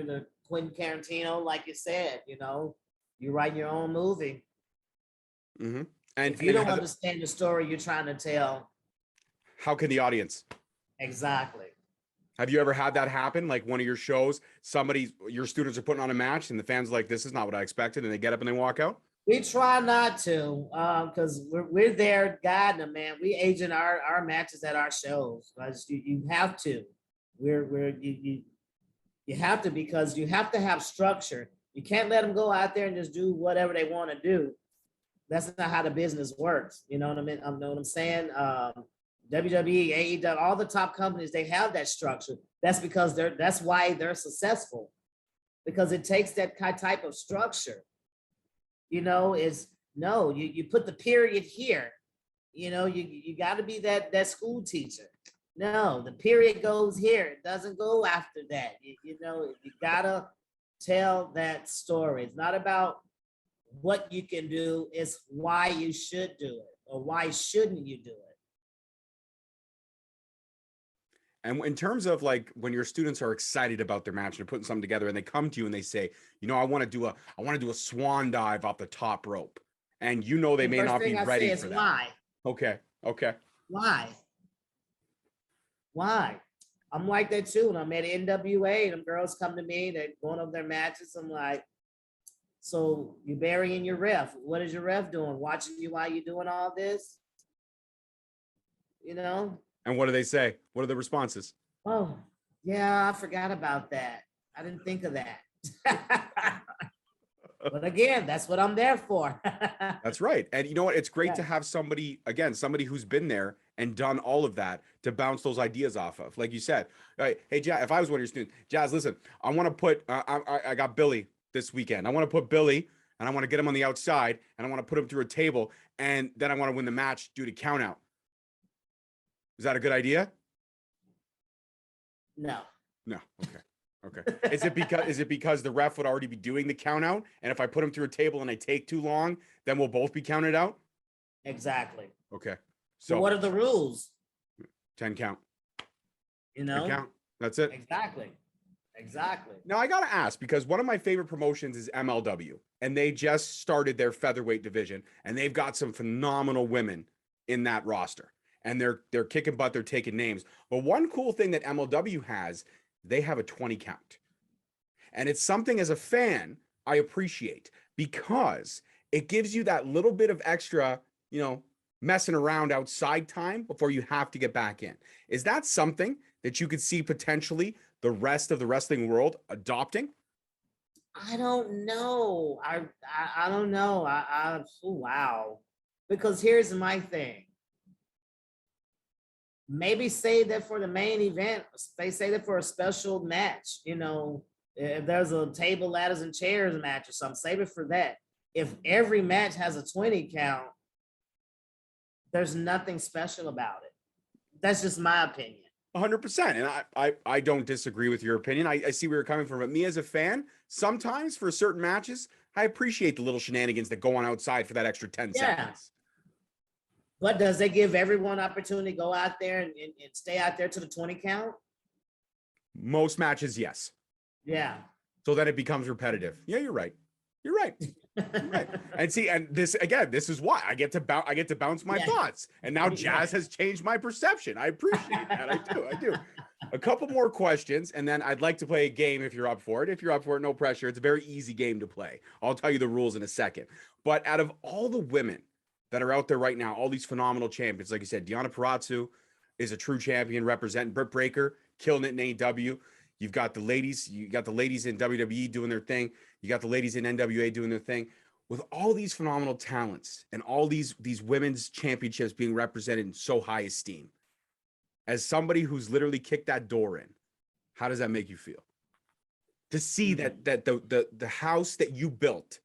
the Quentin Tarantino, like you said. You write your own movie. Mm-hmm. And if you don't understand the story you're trying to tell, how can the audience? Exactly. Have you ever had that happen? Like one of your shows, your students are putting on a match and the fans are like, this is not what I expected. And they get up and they walk out? We try not to, because we're there guiding them, man. We agent our matches at our shows. You have to. You have to, because you have to have structure. You can't let them go out there and just do whatever they want to do. That's not how the business works. You know what I mean? I know what I'm saying? WWE, AEW, all the top companies, they have that structure. That's why they're successful, because it takes that type of structure. You put the period here. You got to be that school teacher. No, the period goes here. It doesn't go after that. You gotta tell that story. It's not about what you can do, it's why you should do it, or why shouldn't you do it. And in terms of like when your students are excited about their match and they're putting something together and they come to you and they say, I want to do a swan dive off the top rope, and they may not be ready for that. Why? Okay. Why? Why? I'm like that too. And I'm at NWA, them girls come to me, they're going over their matches. I'm like, so you burying your ref. What is your ref doing? Watching you while you're doing all this? You know? And what do they say? What are the responses? Oh, yeah, I forgot about that. I didn't think of that. But again, that's what I'm there for. That's right. And you know what? It's great to Yeah. have somebody, again, somebody who's been there and done all of that to bounce those ideas off of. Like you said, right? Hey, Jazz, if I was one of your students, Jazz, listen, I want to put, I got Billy this weekend. I want to put Billy and I want to get him on the outside and I want to put him through a table and then I want to win the match due to count out. Is that a good idea? No. No. Okay. Okay. Is it because the ref would already be doing the count out? And if I put him through a table and I take too long, then we'll both be counted out? Exactly. Okay. So So what are the rules? 10 count. You 10 know? count. That's it. Exactly. Exactly. Now I gotta ask, because one of my favorite promotions is MLW, and they just started their featherweight division, and they've got some phenomenal women in that roster. And they're kicking butt, they're taking names. But one cool thing that MLW has, they have a 20 count. And it's something as a fan I appreciate because it gives you that little bit of extra, messing around outside time before you have to get back in. Is that something that you could see potentially the rest of the wrestling world adopting? I don't know. I don't know. Wow. Because here's my thing. Maybe save that for the main event. They say that for a special match. If there's a table, ladders, and chairs match or something, save it for that. If every match has a 20 count, there's nothing special about it. That's just my opinion. 100%. And I don't disagree with your opinion. I see where you're coming from. But me as a fan, sometimes for certain matches, I appreciate the little shenanigans that go on outside for that extra 10 seconds. But does they give everyone opportunity to go out there and stay out there to the 20 count? Most matches, yes. Yeah. So then it becomes repetitive. Yeah, you're right. You're right. You're right. And see, and this is why I get to bounce my thoughts. And now Jazz has changed my perception. I appreciate that. I do. A couple more questions, and then I'd like to play a game if you're up for it. If you're up for it, no pressure. It's a very easy game to play. I'll tell you the rules in a second. But out of all the women that are out there right now, all these phenomenal champions, like you said, Deonna Purrazzo is a true champion representing. Britt Breaker, killing it in AEW. You've got the ladies in WWE doing their thing. You got the ladies in NWA doing their thing. With all these phenomenal talents and all these women's championships being represented in so high esteem, as somebody who's literally kicked that door in, how does that make you feel? To see that the house that you built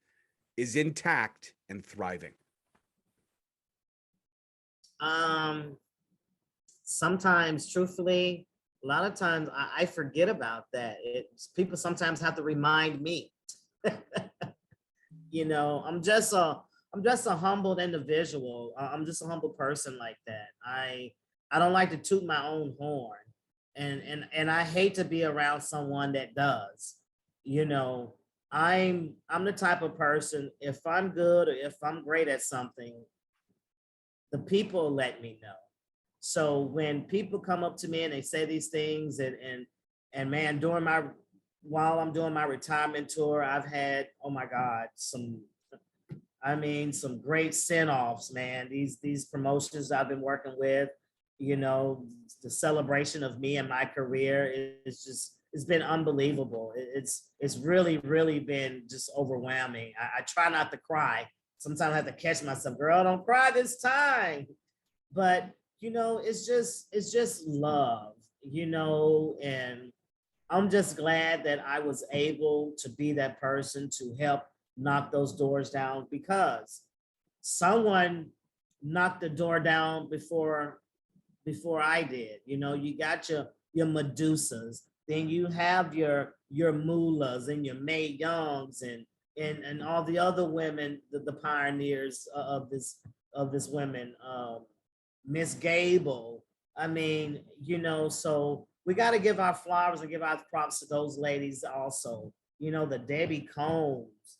is intact and thriving. Sometimes, truthfully, a lot of times I forget about that. People sometimes have to remind me. I'm just a humbled individual. I'm just a humble person like that. I don't like to toot my own horn, and I hate to be around someone that does. I'm the type of person, if I'm good or if I'm great at something, the people let me know. So when people come up to me and they say these things, and man, while I'm doing my retirement tour, I've had, oh my God, some great send-offs, man. These promotions I've been working with, the celebration of me and my career it's been unbelievable. It's really, really been just overwhelming. I try not to cry. Sometimes I have to catch myself, girl, don't cry this time. But it's just love, and I'm just glad that I was able to be that person to help knock those doors down, because someone knocked the door down before I did. You got your Medusas, then you have your Mullahs and your Mae Youngs and all the other women, the pioneers of this women, Miss Gable. So we got to give our flowers and give our props to those ladies also. The Debbie Combs,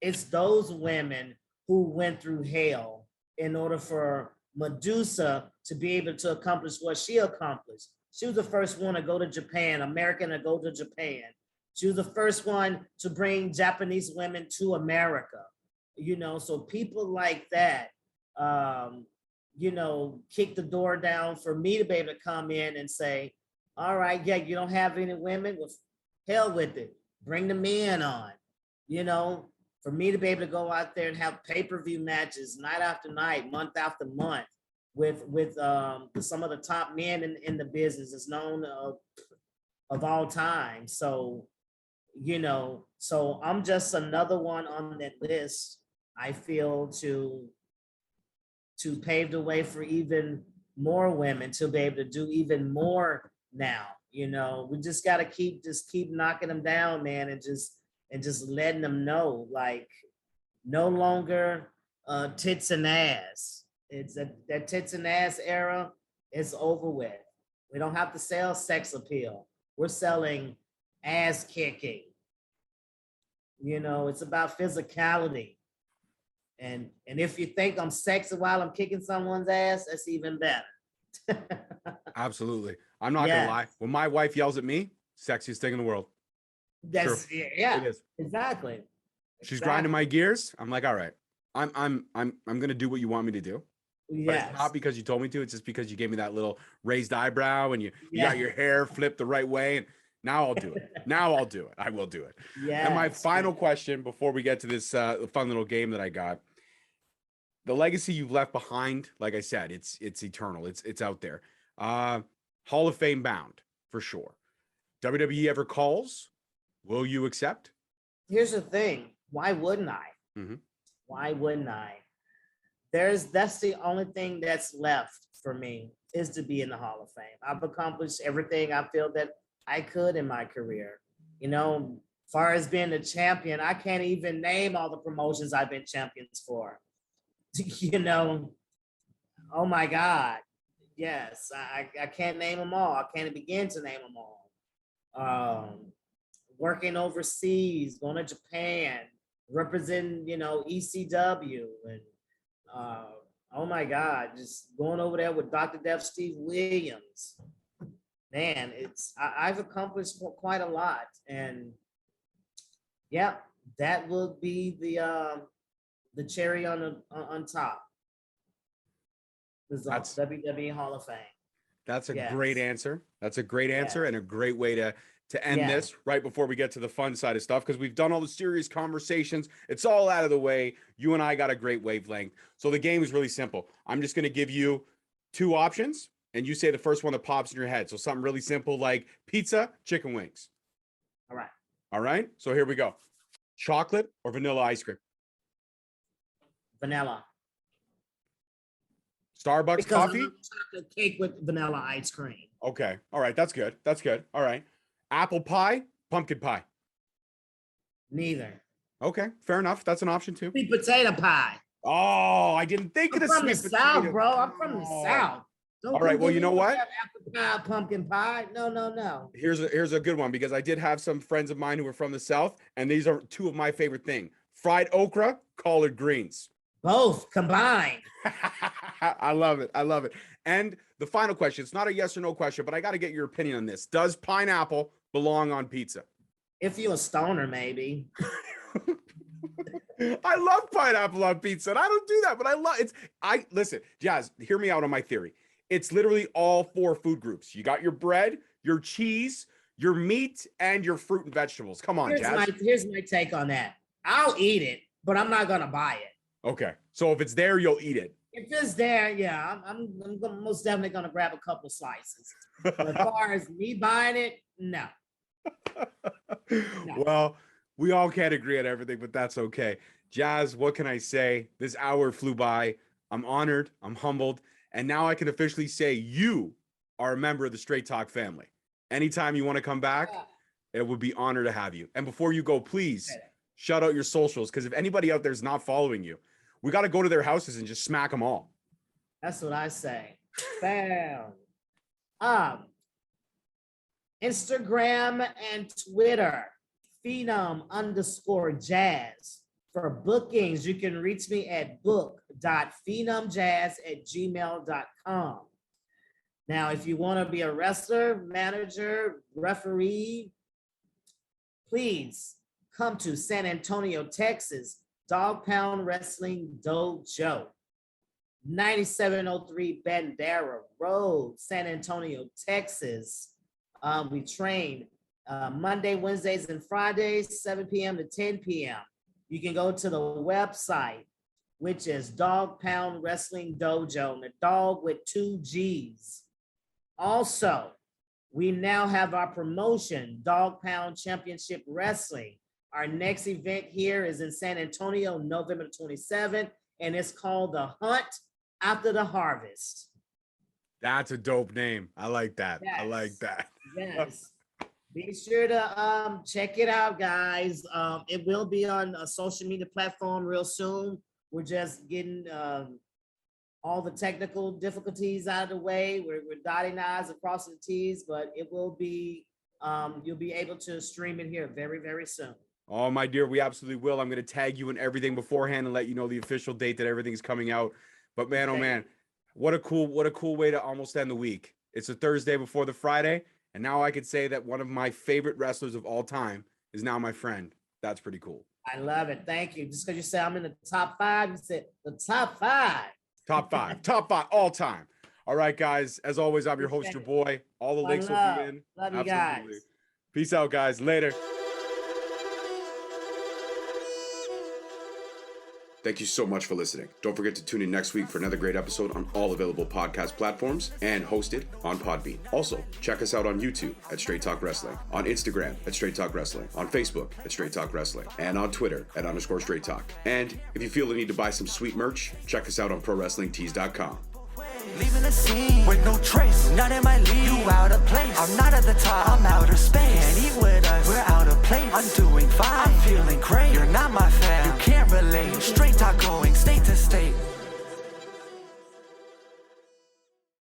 it's those women who went through hell in order for Medusa to be able to accomplish what she accomplished. She was the first one to go to Japan, American to go to Japan. She was the first one to bring Japanese women to America. So people like that, kick the door down for me to be able to come in and say, all right, yeah, you don't have any women? Well, hell with it. Bring the men on, for me to be able to go out there and have pay-per-view matches night after night, month after month with some of the top men in the business is known of all time. So, so I'm just another one on that list. I feel to pave the way for even more women to be able to do even more now. We just got to keep knocking them down, man, and just letting them know, like, no longer tits and ass. It's that tits and ass era is over with. We don't have to sell sex appeal. We're selling ass kicking. It's about physicality. And if you think I'm sexy while I'm kicking someone's ass, that's even better. Absolutely. I'm not gonna lie. When my wife yells at me, sexiest thing in the world. That's True. yeah, It is. exactly. She's grinding my gears. I'm like, all right, I'm gonna do what you want me to do. But it's not because you told me to. It's just because you gave me that little raised eyebrow and you got your hair flipped the right way. And now I'll do it. Now I'll do it. I will do it. Yeah. And my final question before we get to this fun little game that I got. The legacy you've left behind, like I said, it's eternal. It's out there. Hall of Fame bound for sure. WWE ever calls, will you accept? Here's the thing. Why wouldn't I? Mm-hmm. Why wouldn't I? That's the only thing that's left for me is to be in the Hall of Fame. I've accomplished everything I feel that I could in my career. As far as being a champion, I can't even name all the promotions I've been champions for. Oh my God. Yes, I can't name them all. I can't begin to name them all. Working overseas, going to Japan, representing, ECW, and oh my God, just going over there with Dr. Death Steve Williams. Man, I've accomplished quite a lot, and yeah, that will be the cherry on top. That's WWE Hall of Fame. That's a great answer. That's a great answer and a great way to end this right before we get to the fun side of stuff, because we've done all the serious conversations. It's all out of the way. You and I got a great wavelength. So the game is really simple. I'm just going to give you two options, and you say the first one that pops in your head. So something really simple like pizza, chicken wings. All right. All right. So here we go. Chocolate or vanilla ice cream? Vanilla. Starbucks because coffee? I love chocolate cake with vanilla ice cream. Okay. All right. That's good. That's good. All right. Apple pie, pumpkin pie? Neither. Okay. Fair enough. That's an option too. Sweet potato pie. Oh, I didn't think of the from the sweet South, potato. bro. I'm from the South. All right. Well, you know what? Apple pie, pumpkin pie. No. Here's a good one, because I did have some friends of mine who were from the South, and these are two of my favorite things: fried okra, collard greens. Both combined. I love it. I love it. And the final question, it's not a yes or no question, but I got to get your opinion on this. Does pineapple belong on pizza? If you're a stoner, maybe. I love pineapple on pizza, and I don't do that, but I love it. Listen, Jazz, hear me out on my theory. It's literally all four food groups. You got your bread, your cheese, your meat, and your fruit and vegetables. Come on, Jazz. Here's my take on that. I'll eat it, but I'm not gonna buy it. Okay, so if it's there, you'll eat it. If it's there, yeah, I'm most definitely gonna grab a couple slices. But as far as me buying it, no. Well, we all can't agree on everything, but that's okay. Jazz, what can I say? This hour flew by. I'm honored. I'm humbled. And now I can officially say you are a member of the Straight Talk family. Anytime you want to come back, it would be honor to have you. And before you go, please shout out your socials, because if anybody out there is not following you, we got to go to their houses and just smack them all. That's what I say. Bam. Instagram and Twitter, Phenom _jazz. For bookings, you can reach me at book.phenomjazz@gmail.com. Now, if you want to be a wrestler, manager, referee, please come to San Antonio, Texas, Dogg Pound Wrestling Dojo, 9703 Bandera Road, San Antonio, Texas. We train Monday, Wednesdays, and Fridays, 7 p.m. to 10 p.m. You can go to the website, which is Dogg Pound Wrestling Dojo, and the dog with 2 G's. Also, we now have our promotion, Dogg Pound Championship Wrestling. Our next event here is in San Antonio, November 27th, and it's called The Hunt After the Harvest. That's a dope name. I like that. Yes. I like that. Yes. Be sure to check it out, guys. It will be on a social media platform real soon. We're just getting all the technical difficulties out of the way. We're dotting I's and crossing T's, but it will be, you'll be able to stream it here very, very soon. Oh, my dear, we absolutely will. I'm going to tag you in everything beforehand and let you know the official date that everything's coming out. But man, oh man, what a cool way to almost end the week. It's a Thursday before the Friday. And now I could say that one of my favorite wrestlers of all time is now my friend. That's pretty cool. I love it. Thank you. Just because you said I'm in the top 5, you said the top 5. Top 5. Top 5 all time. All right, guys. As always, I'm your host, your boy. All the links will be in. Love you guys. Peace out, guys. Later. Thank you so much for listening. Don't forget to tune in next week for another great episode on all available podcast platforms and hosted on Podbean. Also, check us out on YouTube at Straight Talk Wrestling, on Instagram at Straight Talk Wrestling, on Facebook at Straight Talk Wrestling, and on Twitter at _Straight Talk. And if you feel the need to buy some sweet merch, check us out on ProWrestlingTees.com. Leaving the scene with no trace, not in my league. You out of place. I'm not at the top, I'm outer space. Can't eat with us, we're out of place. I'm doing fine.